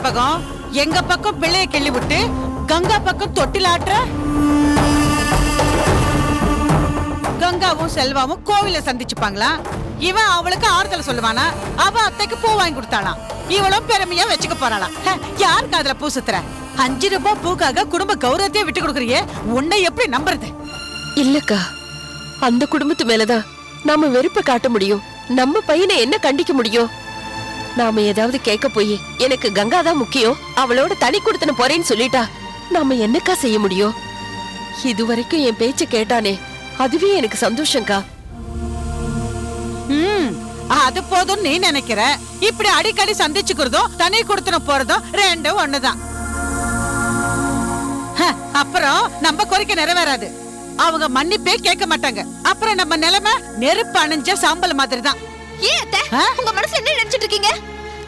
கற்பகம், எங்க பக்கம் பிள்ளைய கிள்ளி விட்டு கங்கா பக்கம் தொட்டில் ஆட்டுற. கங்காவும் செல்வாவும் கோவில சந்திச்சுப்பாங்களா? இவன் அவளுக்கு ஆறுதல் சொல்லுவானா? அவ அத்தைக்கு பூ வாங்கி கொடுத்தாளாம். இவளும் பெருமையா வச்சுக்க போறாளாம். யாருக்கு அதுல பூ சுத்துற? 5 ரூபாய் பூக்காக குடும்ப கௌரவத்தையே விட்டு கொடுக்குறியே, உன்னை எப்படி நம்புறது? இல்லக்கா, அந்த குடும்பத்து மேலதான் நாம வெறுப்ப காட்ட முடியும். நம்ம பையனை என்ன கண்டிக்க முடியும்? நாம ஏதாவது கேட்க போய் எனக்கு கங்கா தான் முக்கியம், அவளோட தனி கொடுத்தன போறேன்னு சொல்லிட்டா நாம என்னக்கா செய்ய முடியும்? இதுவரைக்கும் என் பேச்ச கேட்டானே, அதுவே எனக்கு சந்தோஷம்க்கா. அது போதும் நீ நினைக்கிற? இப்படி அடிக்கடி சந்திச்சுக்கிறதும் தனி கொடுத்தன போறதும் ரெண்டும் ஒண்ணுதான். அப்புறம் நம்ம கோரிக்கை நிறைவேறாது. அவங்க மன்னிப்பே கேட்க மாட்டாங்க. அப்புறம் நம்ம நிலைமை நெருப்பு அணிஞ்ச சாம்பல் மாதிரி தான். உங்க மனசுல என்ன நினைச்சிட்டு இருக்கீங்க?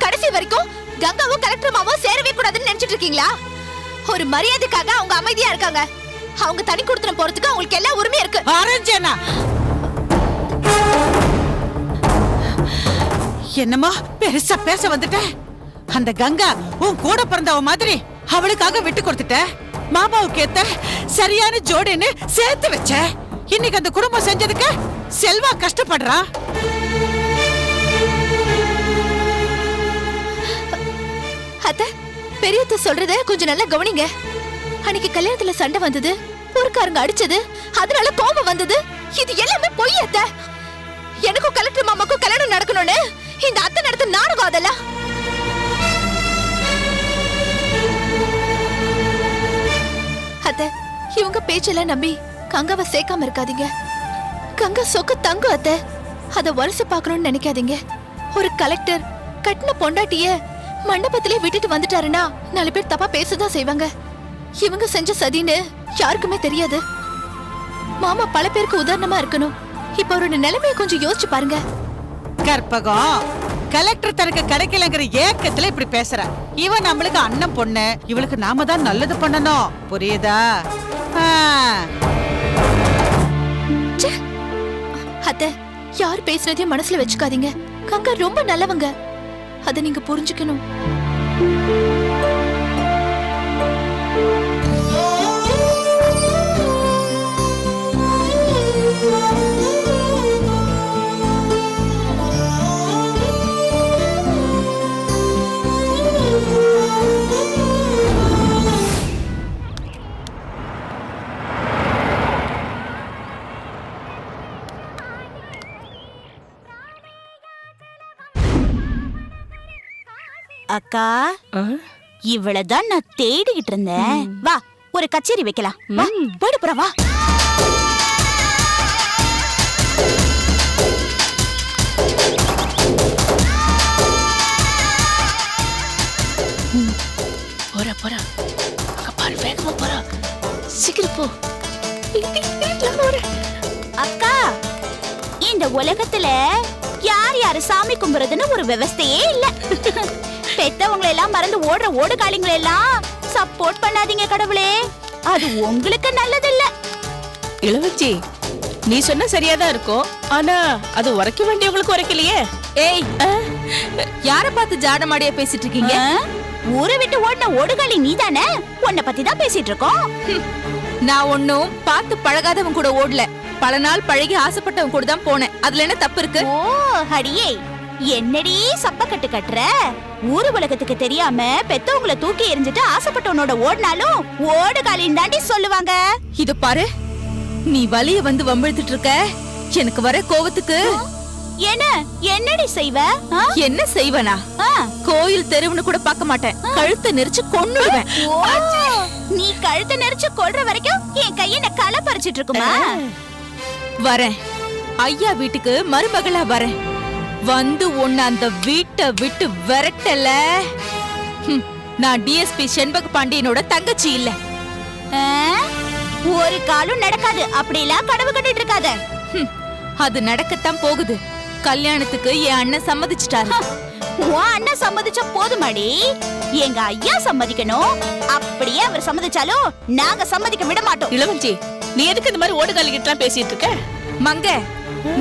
கடைசி வரைக்கும் கங்காவும் கலெக்டர் மாவும் சேரவே கூடாதுன்னு நினைச்சிட்டு இருக்கீங்களா? ஒரு மரியாதைக்காக அவங்க அமைதியா இருக்காங்க. அவங்க தனி கொடுத்துன போறதுக்கு அவங்களுக்கு எல்லா உரிமையும் இருக்கு. அரஞ்சனா, என்னமா பெருசா பேச வந்துட்ட? அந்த கங்கா உன் கூட பிறந்தவ மாதிரி அவளுக்காக விட்டு கொடுத்துட்ட. மாமாவுக்கு ஏத்த சரியான ஜோடின்னு சேர்த்து வச்ச. இன்னைக்கு அந்த குடும்பம் செஞ்சதுக்கு செல்வா கஷ்டப்படுறா. அத்த, பெரியத்த சொல்றத கொஞ்சம் நல்லா கவனிங்க. அன்னைக்கு கல்யாணத்துல சண்டை வந்தது, ஊர்க்காரங்க அடிச்சது, அதனால கோபம் வந்தது. இது எல்லாமே பொய் அத்த. எனக்கும் கலெக்டர் மாமாக்கும் கல்யாணம் நடக்கணும்னு இந்த அத்தை நடத்த நாடகம் அதெல்லாம். அத்தை, இவங்க பேச்செல்லாம் நம்பி கங்காவை சேர்க்காம இருக்காதீங்க. கங்கா சொக்க தங்கம் அத்தை. அத வருஷம் பார்க்கணும்னு நினைக்காதீங்க. ஒரு கலெக்டர் கட்டின பொண்டாட்டிய மண்டபத்திலே விட்டுட்டு வந்துட்டாருன்னா 4 பேர் தப்பா பேசதான் செய்வாங்க. இவங்க செஞ்ச சதின்னு யாருக்குமே தெரியாது. மாமா பல பேருக்கு உதாரணமா இருக்கணும். இப்ப அவரோட நிலைமையை கொஞ்சம் யோசிச்சு பாருங்க. கற்பகம், கலெக்டர் தனக்கு கிடைக்கலங்கிற ஏக்கத்துல இப்படி பேசுற. இவன் நம்மளுக்கு அண்ணன் பொண்ணு, இவளுக்கு நாம தான் நல்லது பண்ணணும். புரியுதா? அத்தை, யார் பேசுறதையும் மனசுல வச்சுக்காதீங்க. கங்கா ரொம்ப நல்லவங்க, அதை நீங்க புரிஞ்சுக்கணும். அக்கா, இவ்வளவுதான் நான் தேடிக்கிட்டு இருந்தேன். வா, ஒரு கச்சேரி வைக்கலாம். வா, போயிடு போற வா. போறா போறா, பாரு வேகமா போறா, சீக்கிரம் போ. அக்கா, இந்த உலகத்துல யார் யாரு சாமி கும்புறதுன்னு ஒரு விவஸ்தையே இல்ல. பெத்தவங்களை எல்லாம் மறந்து ஓடுற ஓடுகாலிங்களை எல்லாம் சப்போர்ட் பண்ணாதீங்க கடவுளே. அது உங்களுக்கு நல்லது இல்ல. இளவச்சி, நீ சொன்ன சரியாதான் இருக்கும். ஆனா அது உரைக்க வேண்டியவங்களுக்கு உரைக்கலையே. ஏய், யார பார்த்து ஜாடமாடியா பேசிட்டு இருக்கீங்க? ஊரை விட்டு ஓடின ஓடுகாலி நீதானே? உன்னை பத்தி தான் பேசிட்டு இருக்கோம். நான் ஒன்னும் பார்த்து பழகாதவன் கூட ஓடல. பல நாள் பழகி ஆசைப்பட்டவன் கூட தான் போனேன். அதுல என்ன தப்பு இருக்கு? ஓ ஹடியே, என்னடி சப்ப கட்டு கட்டுற? ஊரு உலகத்துக்கு தெரியாம பெத்தவங்களை தூக்கி எறிஞ்சிட்டு ஆசைப்பட்டவனோட ஓடினாலும் ஓடுகாலின்னு தாண்டி சொல்லுவாங்க. இது பாரு, நீ வலிய வந்து வம்பிழுத்துட்டு இருக்க. எனக்கு வர கோவத்துக்கு என்னடி செய்வ? என்ன செய்வனா? கோயில் தெருவுன்னு கூட பார்க்க மாட்டேன். கழுத்தை நெரிச்சு கொன்னுடுவேன். நீ கழுத்தை நெரிச்சு கொல்ற வரைக்கும் என் கைய களை பறிச்சிட்டு இருக்குமா? வரேன், ஐயா வீட்டுக்கு மருமகளா வரேன். வந்து உன்னை அந்த வீட்டை விட்டு விரட்டல. நான் டிஎஸ்பி செண்பக பாண்டியனோட தங்கச்சி இல்ல. ஒரு காலும் நடக்காது. அப்படிலாம் கனவு கண்டுட்டு இருக்காத. அது நடக்கத்தான் போகுது. கல்யாணத்துக்கு என் அண்ணன் சம்மதிச்சிட்டாரு. உன் அண்ணன் சம்மதிச்சா போதுமாடி, எங்க ஐயா சம்மதிக்கணும். அப்படியே அவர் சம்மதிச்சாலும் நாங்க சம்மதிக்க விட மாட்டோம். இளவஞ்சி, நீ எதுக்கு இந்த மாதிரி ஓடுகாலிக்கிட்டு பேசிட்டு இருக்க? மங்க,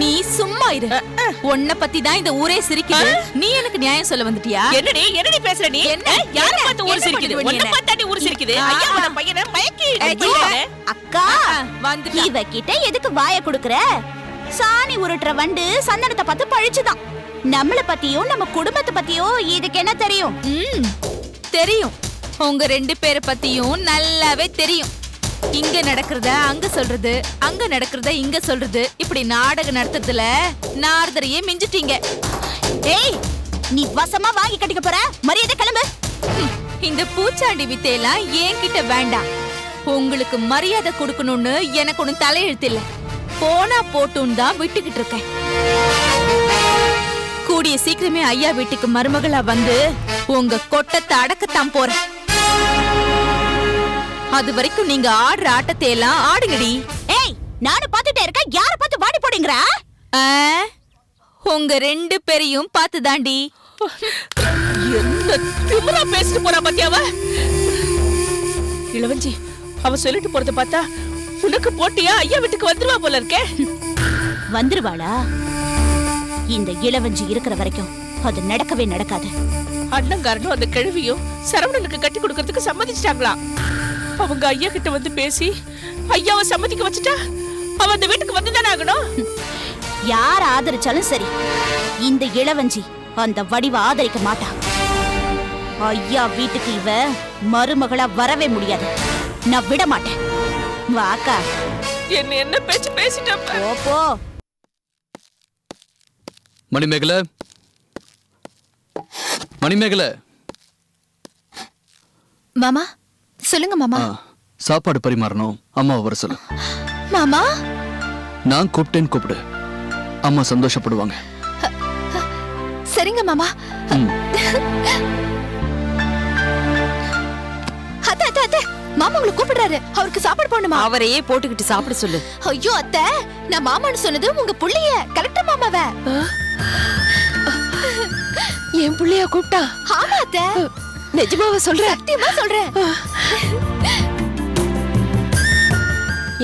நீ சும்மா இரு. உன்னை பத்தி தான் இந்த ஊரே சிரிக்குது. நீ எனக்கு நியாயம் சொல்ல வந்துட்டியா? என்னடி பேசுற நீ? என்ன? யார என்ன? பார்த்து ஊர் என்ன சிரிக்குது? பண்ணுவ நீ உன்னை என்ன? பார்த்தாடி ஊர் சிரிக்குது. ஆ. ஐயா உன் பையனை மயக்கி அக்கா வந்துட்டா. இவகிட்ட எதுக்கு வாய குடுக்குற? சாணி உருட்டுற வண்டு சந்தனத்தை பார்த்து பழிச்சுதான். நம்மள பத்தியும் நம்ம குடும்பத்தை பத்தியும் இதுக்கு என்ன தெரியும்? தெரியும். உங்க 2 பேரை பத்தியும் நல்லாவே தெரியும். இங்க நடக்கிறத அங்க சொல்றது, அங்க நடக்கிறத இங்க சொல்றது, இப்படி நாடகம் நடத்துறதுல நாரதரையே மிஞ்சிட்டீங்க. ஏய், நீ வசமா வாங்கி கட்டிக்க போற? மரியாதை கிளம்பு. இந்த பூச்சாண்டி வித்தையெல்லாம் என்கிட்ட வேண்டாம். உங்களுக்கு மரியாதை கொடுக்கணும்னு எனக்கு ஒண்ணு தலையெழுத்து இல்ல. போனா போட்டுன்னு தான் விட்டுக்கிட்டு இருக்கேன். கூடிய சீக்கிரமே ஐயா வீட்டுக்கு மருமகளா வந்து உங்க கொட்டத்தை அடக்கத்தான் போறேன். அது வரைக்கும் நீங்க ஆடுற ஆட்டத்தை எல்லாம் ஆடுங்கடி. ஏய், நானும் பாத்துட்டே இருக்கேன். யார பார்த்து வாடி போடுங்கற? உங்க 2 பேரையும் பார்த்து தாண்டி. என்ன திமிரா பேசிட்டு போறா பாத்தியாவ? இளவஞ்சி அவ சொல்லிட்டு போறத பார்த்தா உனக்கு போட்டியா ஐயா வீட்டுக்கு வந்துருவா போல இருக்கே. வந்துருவாளா? இந்த இளவஞ்சி இருக்கிற வரைக்கும் அது நடக்கவே நடக்காது. அண்ணங்காரனும் அந்த கிழவியும் சரவணனுக்கு கட்டி கொடுக்கறதுக்கு சம்மதிச்சிட்டாங்களா? அவங்க ஐயா கிட்ட வந்து பேசி ஐயாவை சம்மதிக்க வச்சுட்டா அவ அந்த வீட்டுக்கு வந்துதானே ஆகணும். யார் ஆதரிச்சாலும் சரி, இந்த இளவஞ்சி அந்த வடிவ ஆதரிக்க மாட்டா. ஐயா வீட்டுக்கு இவ மருமகளா வரவே முடியாது. நான் விட மாட்டேன். வாக்கா என்ன பேச்சு பேசிட்ட? போ. மணிமேகலை, மணிமேகலை. மாமா சொல்லுங்க மாமா. சாப்பாடு பரிமாறணும், அம்மாவை வர சொல்லு. மாமா நான் கூப்பிட்டேன்னு கூப்பிடு, அம்மா சந்தோஷப்படுவாங்க. சரிங்க மாமா. ம். அத்தை அத்தை அத்தை, மாமா உங்களை கூப்பிடுறாரு. அவருக்கு சாப்பாடு போடணுமா? அவரையே போட்டுக்கிட்டு சாப்பிட சொல்லு. ஐயோ அத்தை, நான் மாமான்னு சொன்னது உங்க புள்ளைய, கலெக்டர் மாமாவ. என் புள்ளையா கூப்பிட்டா? ஆமா அத்தை, நிஜமாவ சொல்ற? சத்தியமா சொல்றேன்.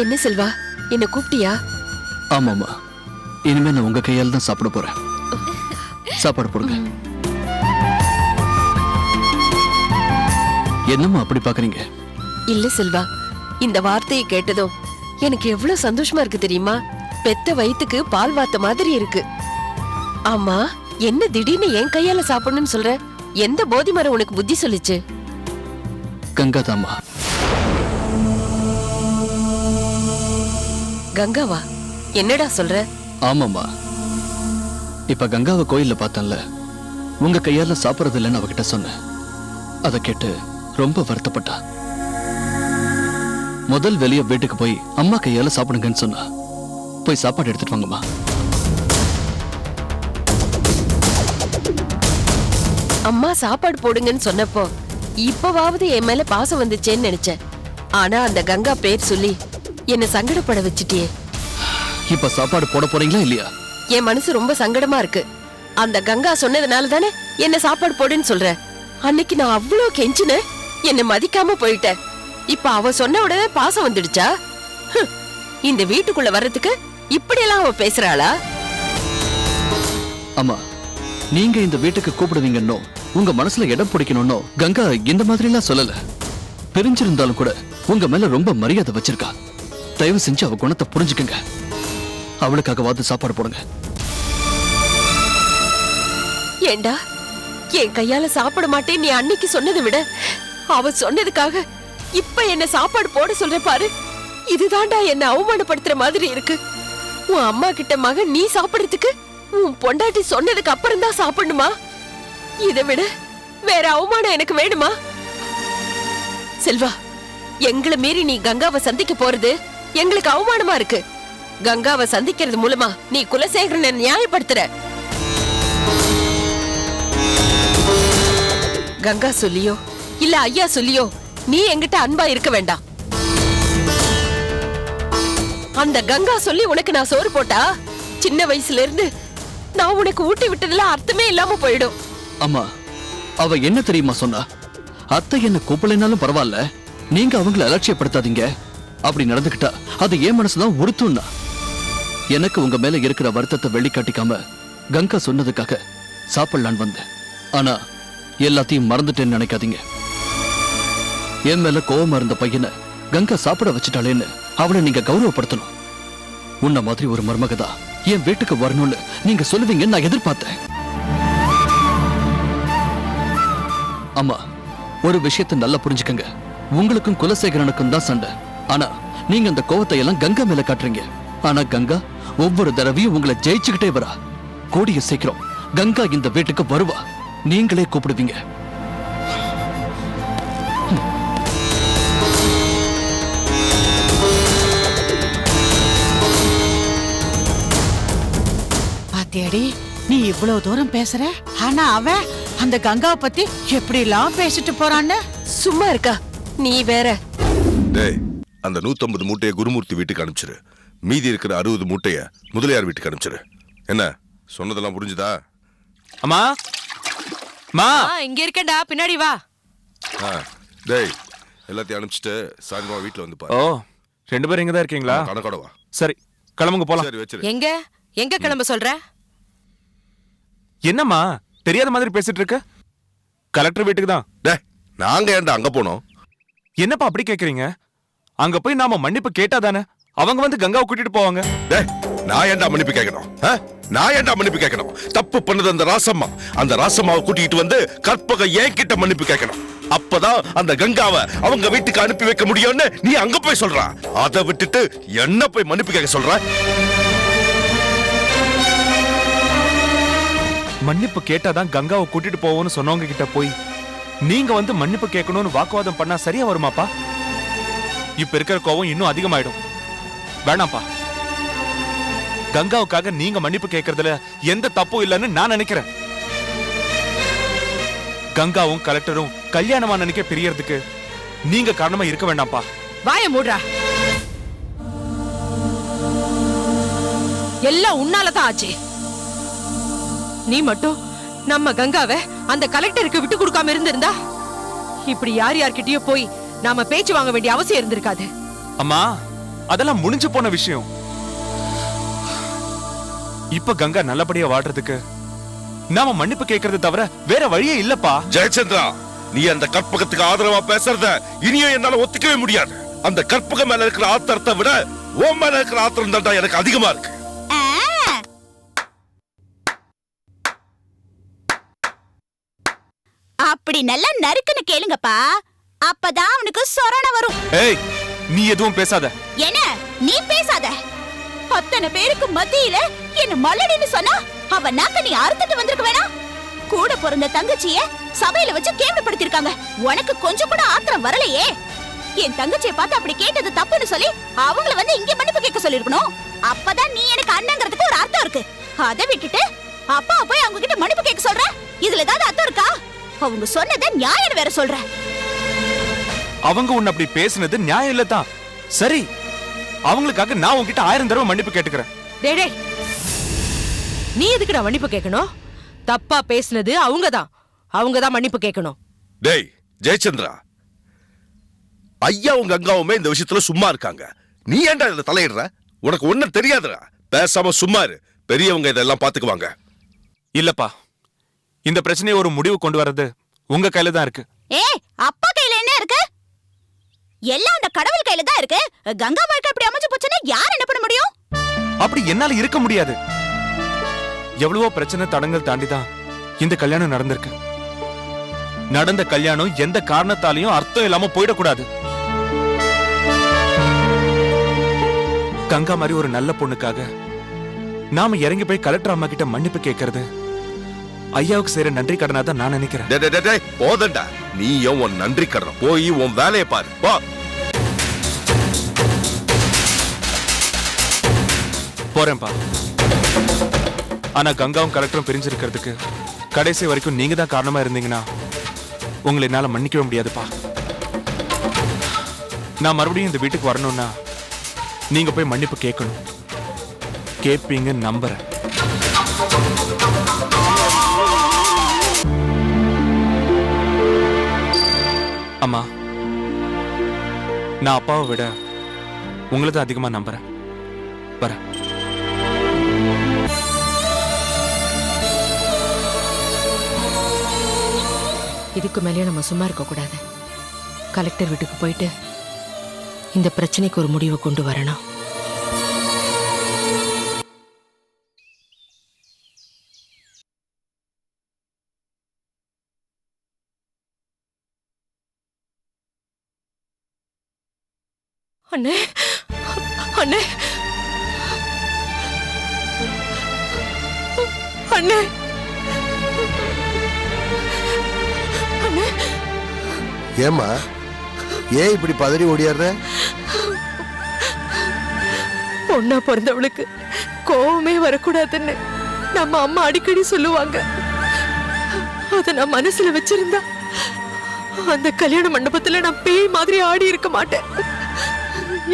என்ன செல்வா, என்ன கூப்பிட்டியா? ஆமாம்மா, இனிமே நான் உங்க கையால் தான் சாப்பிட போறேன். சாப்பாடு போடுங்க. என்னம்மா அப்படி பாக்குறீங்க? இல்ல செல்வா, இந்த வார்த்தையை கேட்டதும் எனக்கு எவ்வளவு சந்தோஷமா இருக்கு தெரியுமா? பெத்த வயித்துக்கு பால் வாத்த மாதிரி இருக்கு. ஆமா, என்ன திடீர்னு என் கையால சாப்பிடணும்னு சொல்ற? எந்த போதி மரம் உனக்கு புத்தி சொல்லிச்சு? கங்கா தாம்மா. கங்காவா? என்னடா சொல்ற? ஆமாம்மா, இப்ப கங்காவை கோயில்ல பார்த்தேன்ல, உங்க கையால சாப்பிடறது இல்லைன்னு அவகிட்ட சொன்னேன். அதை கேட்டு ரொம்ப வருத்தப்பட்டா. முதல் வெளிய வீட்டுக்கு போய் அம்மா கையால சாப்பிடுங்கன்னு சொன்னா. போய் சாப்பாடு எடுத்துட்டு வாங்கம்மா. அம்மா சாப்பாடு போடுங்கன்னு சொன்னப்போ இப்பவாவது என் மேல பாசம் வந்துச்சேன்னு நினைச்சேன். ஆனா அந்த கங்கா பேர் சொல்லி என்ன சங்கடப்பட வச்சிட்டியே. இப்ப சாப்பாடு போட போறீங்களா இல்லையா? என் மனசு ரொம்ப சங்கடமா இருக்கு. அந்த கங்கா சொன்னதுனால தானே என்ன சாப்பாடு போடுன்னு சொல்ற. அன்னைக்கு நான் அவ்வளவு கெஞ்சினேன், என்ன மதிக்காம போயிட்ட. இப்ப அவ சொன்ன உடனே பாசம் வந்துடுச்சா? இந்த வீட்டுக்குள்ள வர்றதுக்கு இப்படி எல்லாம் அவ பேசுறாளா? அம்மா, நீங்க இந்த வீட்டுக்கு கூப்பிடுவீங்கன்னோ உங்க மனசுல இடம் பிடிக்கணும்னோ கங்கா இந்த மாதிரி எல்லாம் சொல்லல. பிரிஞ்சிருந்தாலும் கூட உங்க மேல ரொம்ப மரியாதை வச்சிருக்கா. தயவு செஞ்சு அவ குணத்தை புரிஞ்சுக்கங்க. அவளுக்காகவாது சாப்பாடு போடுங்க. ஏண்டா, என் கையால சாப்பிட மாட்டேன் நீ அன்னைக்கு சொன்னதை விட அவ சொன்னதுக்காக இப்ப என்ன சாப்பாடு போட சொல்ற பாரு. இதுதான்டா என்ன அவமானப்படுத்துற மாதிரி இருக்கு. உன் அம்மா கிட்ட மகன் நீ சாப்பிடுறதுக்கு உன் பொண்டாட்டி சொன்னதுக்கு அப்புறம் தான் சாப்பிடணுமா? இதை விட வேற அவமானம் எனக்கு வேணுமா? செல்வா, எங்களை மீறி நீ கங்காவை சந்திக்க போறது எங்களுக்கு அவமானமா இருக்கு. கங்காவை சந்திக்கிறது மூலமா நீ குலசேகரனை நியாயப்படுத்துற. கங்கா சொல்லியோ இல்ல ஐயா சொல்லியோ நீ என்கிட்ட அன்பா இருக்க வேண்டாம். அந்த கங்கா சொல்லி உனக்கு நான் சோறு போட்டா சின்ன வயசுல இருந்து நான் உனக்கு ஊட்டி விட்டதுல அர்த்தமே இல்லாம போயிடும். அம்மா, அவ என்ன தெரியுமா சொன்னா? அத்தை என்ன கூப்பிடலைனாலும் பரவாயில்ல, நீங்க அவங்களை அலட்சியப்படுத்தாதீங்க. அப்படி நடந்துக்கிட்டா அது ஏன் மனசுதான் உறுத்தும்னா. எனக்கு உங்க மேல இருக்கிற வருத்தத்தை வெளிக்காட்டிக்காம கங்கா சொன்னதுக்காக சாப்பிடலான்னு வந்தேன். ஆனா எல்லாத்தையும் மறந்துட்டேன்னு நினைக்காதீங்க. என் மேல கோவமா இருந்த பையனை கங்கா சாப்பிட வச்சுட்டாளேன்னு அவளை நீங்க கௌரவப்படுத்தணும். உன்ன மாதிரி ஒரு மருமகதா என் வீட்டுக்கு வரணும்னு நீங்க சொல்லுவீங்கன்னு நான் எதிர்பார்த்தேன். அம்மா, ஒரு விஷயத்தை நல்லா புரிஞ்சுக்கங்க. உங்களுக்கும் குலசேகரனுக்கும் தான் சண்டை. ஆனா நீங்க அந்த கோவத்தை எல்லாம் கங்கா மேல காட்டுறீங்க. ஆனா கங்கா ஒவ்வொரு தடவையும் உங்களை ஜெயிச்சுக்கிட்டே வரா. கூடிய சீக்கிரம் கங்கா இந்த வீட்டுக்கு வருவா. நீங்களே கூப்பிடுவீங்க. பாத்தியாடி, நீ இவ்வளவு தூரம் பேசுற, ஆனா அவன் அந்த கங்காவை பத்தி எப்படி எல்லாம் பேசிட்டு போறான்னு. சும்மா இருக்கா நீ வேற. டேய், அந்த 150 மூட்டையை குருமூர்த்தி வீட்டுக்கு அனுப்பிச்சிரு. மீதி இருக்கிற 60 மூட்டைய முதலியார் வீட்டுக்கு அனுப்பிச்சிரு. என்ன சொன்னதெல்லாம் புரிஞ்சுதா? அம்மா மா இங்க இருக்கேன்டா, பின்னாடி வா. டேய், எல்லாத்தையும் அனுப்பிச்சிட்டு சாயந்தரம் வீட்டுல வந்து ஓ பாரு. 2 பேரும் இங்க தான் இருக்கீங்களா? கணக்கோட வா. சரி, கிளம்புங்க போலாம். சரி, வச்சிரு. எங்க கிளம்ப சொல்ற? என்னம்மா தெரியாத மாதிரி பேசிட்டு இருக்க? கலெக்டர் வீட்டுக்கு தான். டேய், நாங்க ஏன்டா அங்க போனோம்? என்னப்பா அப்படி கேக்குறீங்க? அங்க போய் நாம மன்னிப்பு கேட்டா தானே அவங்க வந்து கங்காவை கூட்டிட்டு போவாங்க. டேய், நான் ஏன்டா மன்னிப்பு கேட்கணும்? நான் ஏன்டா மன்னிப்பு கேட்கணும்? தப்பு பண்ணது அந்த ராசம்மா. அந்த ராசம்மாவை கூட்டிட்டு வந்து கற்பக ஏன் கிட்ட மன்னிப்பு கேட்கணும். அப்பதான் அந்த கங்காவை அவங்க வீட்டுக்கு அனுப்பி வைக்க முடியும்னு நீ அங்க போய் சொல்ற. அதை விட்டுட்டு என்ன போய் மன்னிப்பு கேட்க சொல்ற? மன்னிப்பு கேட்டாதான் கங்காவை கூட்டிட்டு போவோம்னு சொன்னவங்க கிட்ட போய் நீங்க வந்து மன்னிப்பு கேட்கணும்னு வாக்குவாதம் பண்ணா சரியா வருமாப்பா? இப்ப இருக்கிற கோவம் இன்னும் அதிகமாயிடும். வேணாம்ப்பா. கங்காவுக்காக நீங்க மன்னிப்பு கேட்கறதுல எந்த தப்பும் இல்லைன்னு நான் நினைக்கிறேன். கங்காவும் கலெக்டரும் கல்யாணமா நினைக்க பிரியறதுக்கு நீங்க காரணமா இருக்க வேண்டாம்ப்பா. வாய மூடுறா. எல்லாம் உன்னாலதான் ஆச்சு. நீ மட்டும் நம்ம கங்காவை அந்த கலெக்டருக்கு விட்டு கொடுக்காம இருந்திருந்தா இப்படி யார்கிட்டயோ போய் நாம பேச்சு வாங்க வேண்டிய அவசியம் இருந்திருக்காது. அம்மா, அதெல்லாம் முடிஞ்சு போன விஷயம். இப்ப கங்கா நல்லபடியா வாடுறதுக்கு நாம மன்னிப்பு கேட்கறது தவிர வேற வழியே இல்லப்பா. ஜெயச்சந்திரா, நீ அந்த கற்பகத்துக்கு ஆதரவா பேசுறத இனியும் என்னால ஒத்துக்கவே முடியாது. அந்த கற்பகம் மேல இருக்கிற ஆத்திரத்தை விட உன் மேல இருக்கிற ஆத்திரம் தான் எனக்கு அதிகமா இருக்கு. அப்படி நல்லா நறுக்குன்னு கேளுங்கப்பா, அப்பதான் அவனுக்கு சொரணை வரும். ஏய், நீ எதுவும் பேசாத. என்ன நீ பேசாத? அத்தனை பேருக்கு மத்தியில என்ன மல்லடின்னு சொன்னா அவ நாக்க நீ அறுத்துட்டு வந்திருக்க வேணாம்? கூட பிறந்த தங்கச்சிய சபையில வச்சு கேவலப்படுத்திருக்காங்க. உனக்கு கொஞ்சம் கூட ஆத்திரம் வரலையே? என் தங்கச்சியை பார்த்து அப்படி கேட்டது தப்புன்னு சொல்லி அவங்கள வந்து இங்க மன்னிப்பு கேட்க சொல்லிருக்கணும். அப்பதான் நீ எனக்கு அண்ணங்கிறதுக்கு ஒரு அர்த்தம் இருக்கு. அதை விட்டுட்டு அப்பா போய் அவங்க கிட்ட மன்னிப்பு கேட்க சொல்ற, இதுல ஏதாவது அர்த்தம் இருக்கா? அவங்க சொன்னதை நியாயம் வேற சொல்ற. அவங்க உன்னை அப்படி பேசுனது நியாயம் இல்லதான். சரி, அவங்களுக்காக நான் உன்கிட்ட 1000 தடவை மன்னிப்பு கேட்டுக்கிறேன். டேய், நீ எதுக்குடா மன்னிப்பு கேட்கணும்? தப்பா பேசுனது அவங்கதான் மன்னிப்பு கேட்கணும். டேய் ஜெயச்சந்திரா, ஐயாவும் கங்காவுமே இந்த விஷயத்துல சும்மா இருக்காங்க. நீ ஏன்டா இதுல தலையிடுற? உனக்கு ஒண்ணும் தெரியாதுடா. பேசாம சும்மா இரு. பெரியவங்க இதெல்லாம் பாத்துக்குவாங்க. இல்லப்பா, இந்த பிரச்சனையை ஒரு முடிவு கொண்டு வர்றது உங்க கையில தான் இருக்கு. அப்பா கையில என்ன இருக்கு? எல்லாம் அந்த கடவுள் கையில தான் இருக்கு. கங்கா வாழ்க்கை அப்படி அமைஞ்சு போச்சுன்னா யார் என்ன பண்ண முடியும்? அப்படி என்னால இருக்க முடியாது. எவ்வளவோ பிரச்சனை தடங்கள் தாண்டிதான் இந்த கல்யாணம் நடந்திருக்கு. நடந்த கல்யாணம் எந்த காரணத்தாலையும் அர்த்தம் இல்லாம போயிடக்கூடாது. கங்கா மாதிரி ஒரு நல்ல பொண்ணுக்காக நாம இறங்கி போய் கலெக்டர் அம்மா கிட்ட மன்னிப்பு கேட்கறது ஐயாவுக்கு செய்யற நன்றி கடனா தான் நான் நினைக்கிறேன். போதண்டா, நீயும் உன் நன்றி கடன் போய் உன் வேலையை பாரு. போ. போறேன்பா. ஆனா கங்காவும் கலெக்டரும் பிரிஞ்சிருக்கிறதுக்கு கடைசி வரைக்கும் நீங்க தான் காரணமா இருந்தீங்கன்னா உங்களை என்னால மன்னிக்கவே முடியாதுப்பா. நான் மறுபடியும் இந்த வீட்டுக்கு வரணும்னா நீங்க போய் மன்னிப்பு கேட்கணும். கேட்பீங்க நம்புறேன். அம்மா, நான் அப்பாவை விட உங்களை தான் அதிகமா நம்புறேன். வரேன். இதுக்கு மேலே நம்ம சும்மா இருக்க கூடாது. கலெக்டர் வீட்டுக்கு போயிட்டு இந்த பிரச்சனைக்கு ஒரு முடிவை கொண்டு வரணும். அண்ணே அண்ணே அண்ணே அண்ணே ஏம்மா, ஏன் இப்படி பதறி ஓடியாடுற? பொண்ணா பிறந்தவளுக்கு கோவமே வரக்கூடாதுன்னு நம்ம அம்மா அடிக்கடி சொல்லுவாங்க. அத நான் மனசுல வச்சிருந்தா அந்த கல்யாண மண்டபத்துல நான் பேய் மாதிரி ஆடி இருக்க மாட்டேன்.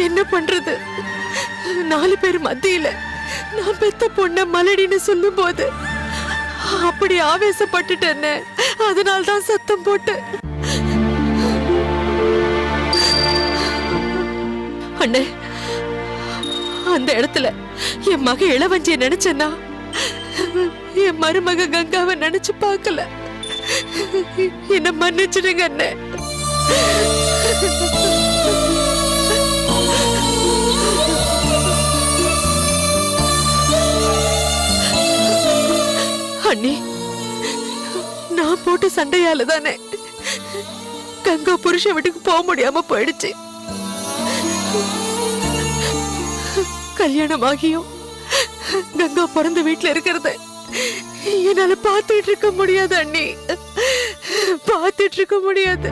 என்ன பண்றது? 4 பேர் மத்தியில நான் பெத்த பொண்ண மலடின்னு சொல்லும் போது அப்படி ஆவேசப்பட்டுட்டேன்னு அதனால்தான் சத்தம் போட்டு. அண்ணே, அந்த இடத்துல என் மக இளவஞ்சிய நினைச்சேன்னா என் மருமக கங்காவை நினைச்சு பார்க்கல. என்ன மன்னிச்சிடுங்க அண்ணே. அண்ணி, நான் போட்ட சண்டையால தானே கங்கா புருஷ வீட்டுக்கு போக முடியாம போயிடுச்சு. கல்யாணம் ஆகியும் கங்கா பிறந்த வீட்டுல இருக்கிறத என்னால பார்த்துட்டு இருக்க முடியாது அண்ணி, பார்த்துட்டு இருக்க முடியாது.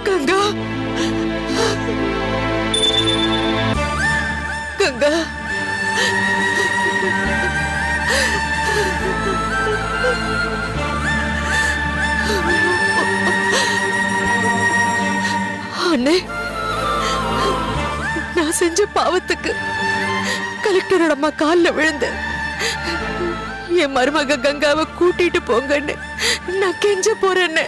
கங்கா, கங்கா, அண்ணே, நான் செஞ்ச பாவத்துக்கு கலெக்டரோட அம்மா கால்ல விழுந்து என் மருமக கங்காவை கூட்டிட்டு போங்கன்னு நான் கெஞ்ச போறேன்னு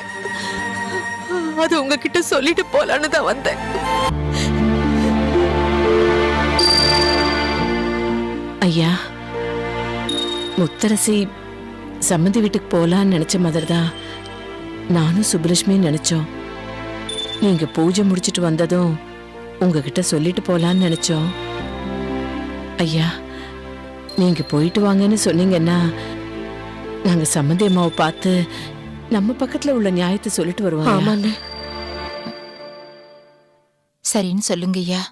அது உங்ககிட்ட சொல்லிட்டு போலான்னு தான் வந்தேன். ஐயா, முத்தரசி சம்மந்தி வீட்டுக்கு போலான்னு நினைச்ச மாதிரி தான் நானும் சுப்புலட்சுமி நினைச்சோம். நீங்க பூஜை முடிச்சிட்டு வந்ததும் உங்ககிட்ட சொல்லிட்டு போலான்னு நினைச்சோம். ஐயா, நீங்க போயிட்டு வாங்கன்னு சொன்னீங்கன்னா நாங்க சம்மந்தி அம்மாவை பார்த்து நம்ம பக்கத்துல உள்ள நியாயத்தை சொல்லிட்டு வருவோம். ஆமாண்ணே. சரின்னு சொல்லுங்க ஐயா.